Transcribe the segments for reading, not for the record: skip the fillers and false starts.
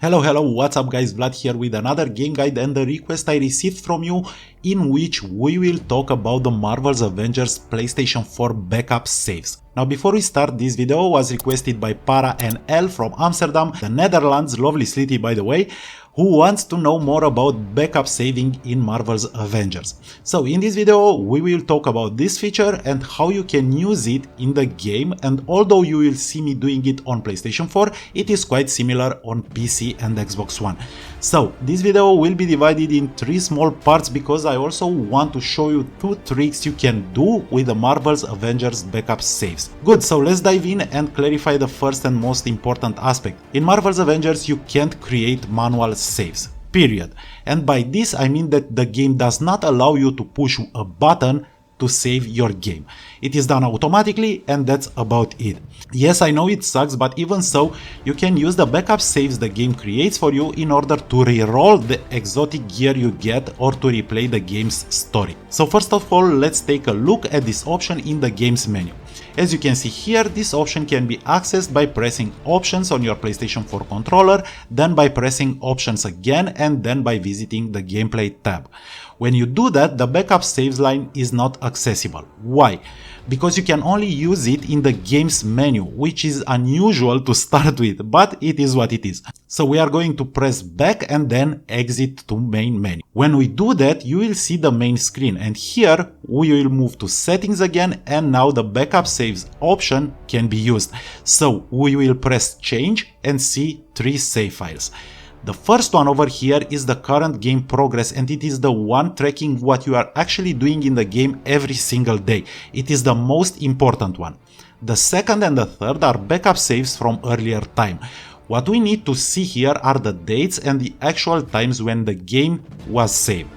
Hello, what's up guys, Vlad here with another game guide and the request I received from you in which we will talk about the Marvel's Avengers PlayStation 4 backup saves. Now before we start, this video was requested by Para and L from Amsterdam, the Netherlands, lovely city by the way, who wants to know more about backup saving in Marvel's Avengers. So in this video we will talk about this feature and how you can use it in the game, and although you will see me doing it on PlayStation 4, it is quite similar on PC and Xbox One. So this video will be divided in 3 small parts because I also want to show you 2 tricks you can do with the Marvel's Avengers backup saves. Good, so let's dive in and clarify the first and most important aspect. In Marvel's Avengers you can't create manual saves, period. And by this I mean that the game does not allow you to push a button to save your game. It is done automatically and that's about it. Yes, I know it sucks, but even so, you can use the backup saves the game creates for you in order to re-roll the exotic gear you get or to replay the game's story. So first of all, let's take a look at this option in the game's menu. As you can see here, this option can be accessed by pressing options on your PlayStation 4 controller, then by pressing options again, and then by visiting the gameplay tab. When you do that, the backup saves line is not accessible. Why? Because you can only use it in the game's menu, which is unusual to start with, but it is what it is. So we are going to press back and then exit to main menu. When we do that, you will see the main screen, and here we will move to settings again, and now the backup saves option can be used. So we will press change and see 3 save files. The first one over here is the current game progress, and it is the one tracking what you are actually doing in the game every single day. It is the most important one. The second and the third are backup saves from earlier time. What we need to see here are the dates and the actual times when the game was saved.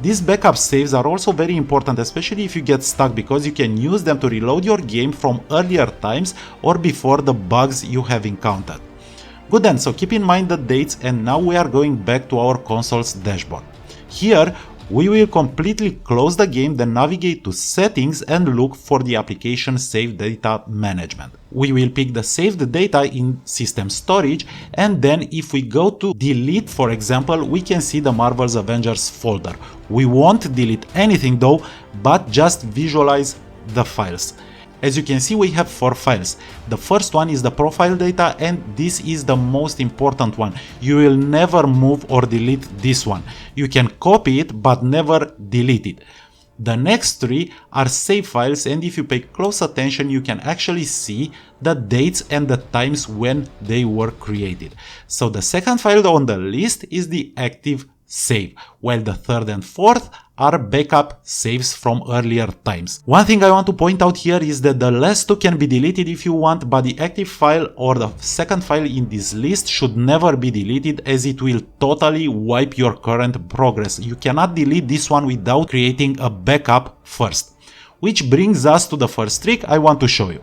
These backup saves are also very important, especially if you get stuck, because you can use them to reload your game from earlier times or before the bugs you have encountered. Good then, so keep in mind the dates, and now we are going back to our console's dashboard. Here we will completely close the game, then navigate to settings and look for the application save data management. We will pick the saved data in system storage, and then if we go to delete, for example, we can see the Marvel's Avengers folder. We won't delete anything though, but just visualize the files. As you can see, we have 4 files. The first one is the profile data, and this is the most important one. You will never move or delete this one. You can copy it but never delete it. The next 3 are save files, and if you pay close attention you can actually see the dates and the times when they were created. So the second file on the list is the active save, while the third and fourth are backup saves from earlier times. One thing I want to point out here is that the last 2 can be deleted if you want, but the active file or the second file in this list should never be deleted, as it will totally wipe your current progress. You cannot delete this one without creating a backup first. Which brings us to the first trick I want to show you.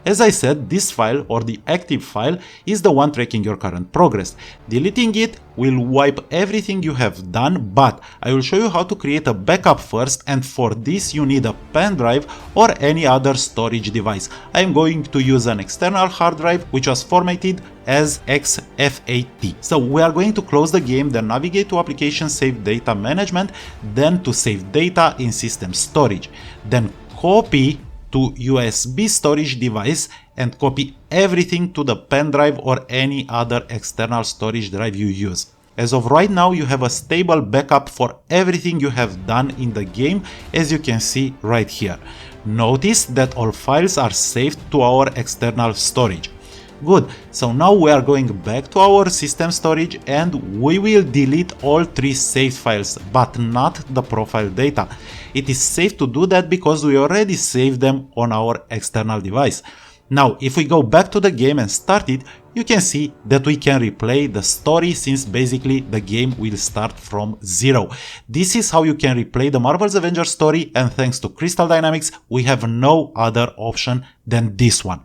As I said, this file or the active file is the one tracking your current progress. Deleting it will wipe everything you have done, but I will show you how to create a backup first, and for this you need a pen drive or any other storage device. I am going to use an external hard drive which was formatted as XFAT. So we are going to close the game, then navigate to application save data management, then to save data in system storage, then copy to USB storage device and copy everything to the pen drive or any other external storage drive you use. As of right now, you have a stable backup for everything you have done in the game, as you can see right here. Notice that all files are saved to our external storage. Good, so now we are going back to our system storage and we will delete all 3 saved files, but not the profile data. It is safe to do that because we already saved them on our external device. Now, if we go back to the game and start it, you can see that we can replay the story, since basically the game will start from 0. This is how you can replay the Marvel's Avengers story, and thanks to Crystal Dynamics, we have no other option than this one.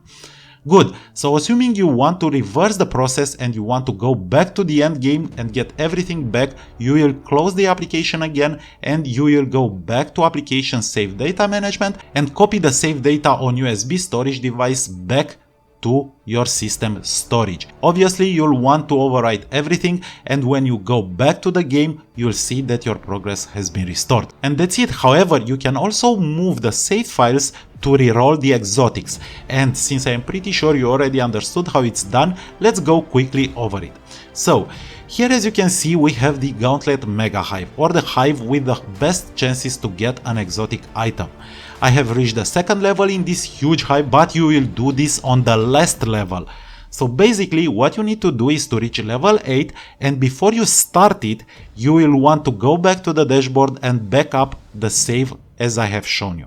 Good, so assuming you want to reverse the process and you want to go back to the end game and get everything back, you will close the application again and you will go back to application save data management and copy the save data on USB storage device back to your system storage. Obviously, you'll want to overwrite everything, and when you go back to the game, you'll see that your progress has been restored. And that's it. However, you can also move the save files to reroll the exotics. And since I am pretty sure you already understood how it's done, let's go quickly over it. So, here as you can see, we have the Gauntlet Mega Hive, or the hive with the best chances to get an exotic item. I have reached the second level in this huge hive, but you will do this on the last level. So basically what you need to do is to reach level 8, and before you start it, you will want to go back to the dashboard and back up the save as I have shown you.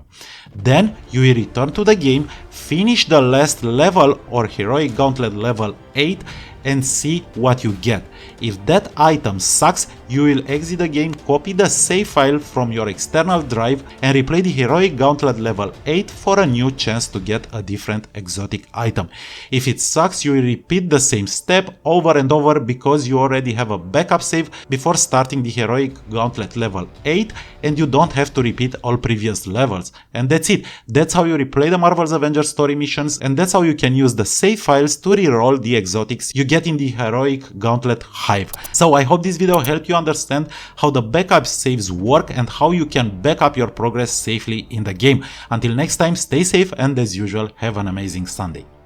Then you will return to the game, finish the last level or Heroic Gauntlet level 8 and see what you get. If that item sucks, you will exit the game, copy the save file from your external drive and replay the Heroic Gauntlet level 8 for a new chance to get a different exotic item. If it sucks, you will repeat the same step over and over because you already have a backup save before starting the Heroic Gauntlet level 8 and you don't have to repeat all previous levels. And that's it. That's how you replay the Marvel's Avengers story missions, and that's how you can use the save files to reroll the exotics you get in the Heroic Gauntlet hive. So I hope this video helped you understand how the backup saves work and how you can back up your progress safely in the game. Until next time, stay safe and as usual, have an amazing Sunday.